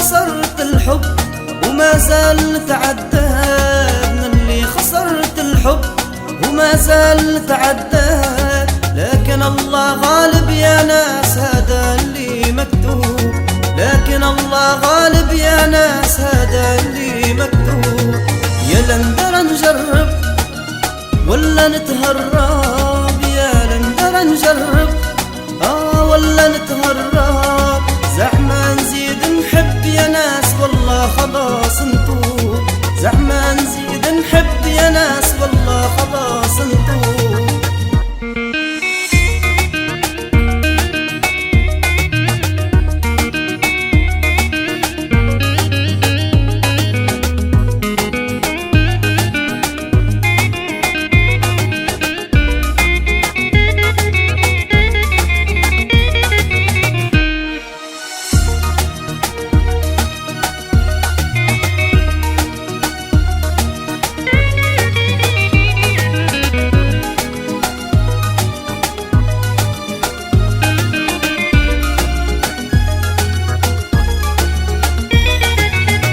خسرت الحب وما زال تعداه، من اللي خسرت الحب وما زال تعداه. لكن الله غالب يا ناس هذا اللي مكتوب، لكن الله غالب يا ناس هذا اللي مكتوب. يا لندر نجرب ولا نتهرب، يا لندر نجرب ولا نتهرب. زعما نزيد نحب يا ناس والله خلاص نتوب، زعما نزيد نحب يا ناس والله خلاص نتوب.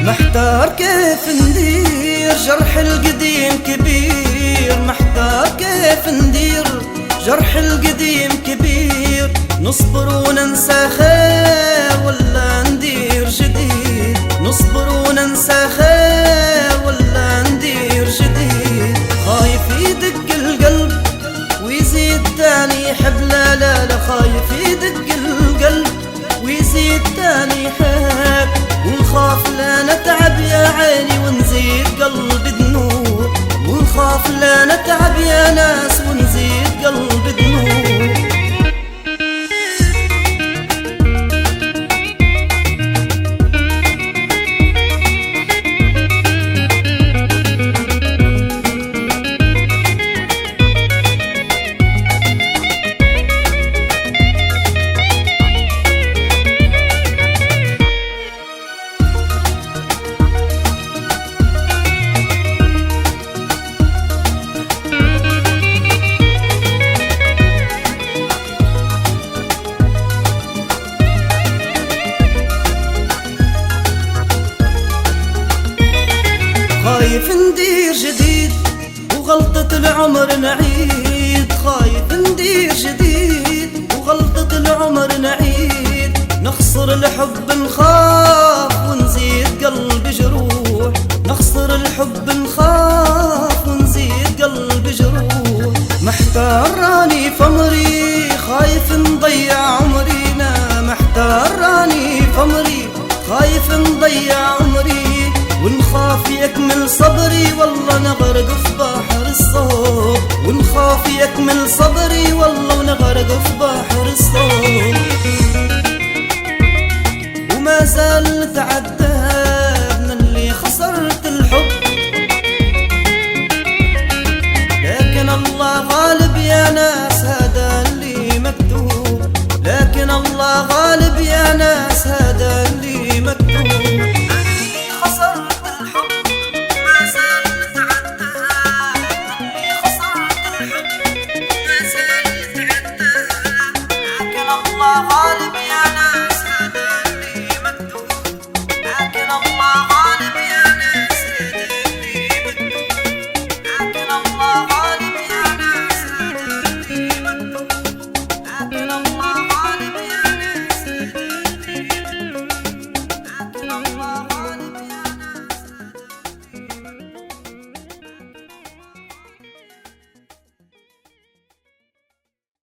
محتار كيف ندير جرح القديم كبير، محتار كيف ندير جرح القديم كبير. نصبر وننسى خير ولا ندير جديد، نصبر وننسى خير ولا ندير جديد. خايف يدق القلب ويزيد تاني يحب، لا لا لا خايف يدق القلب ويزيد تاني يحب. ونخاف لا نتعب يا عيني ونزيد قلب ذنوب، ونخاف لا نتعب يا ناس ونزيد قلب ذنوب. خايف ندير جديد وغلطة العمر نعيد، خايف ندير جديد وغلطة العمر نعيد. نخسر الحب نخاف ونزيد قلب جروح، نخسر الحب نخاف ونزيد قلب جروح. محتار راني فمري خايف نضيع عمرينا، محتار راني فمري خايف نضيع عمري. ونخاف يكمل صبري والله نغرق في بحر الصوت، ونخاف يكمل صبري والله ونغرق في بحر الصوت. وما زال تعداه من اللي خسرت الحب، لكن الله غالب يا ناس هذا اللي مكتوب، لكن الله غالب يا ناس هذا اللي مكتوب. غالب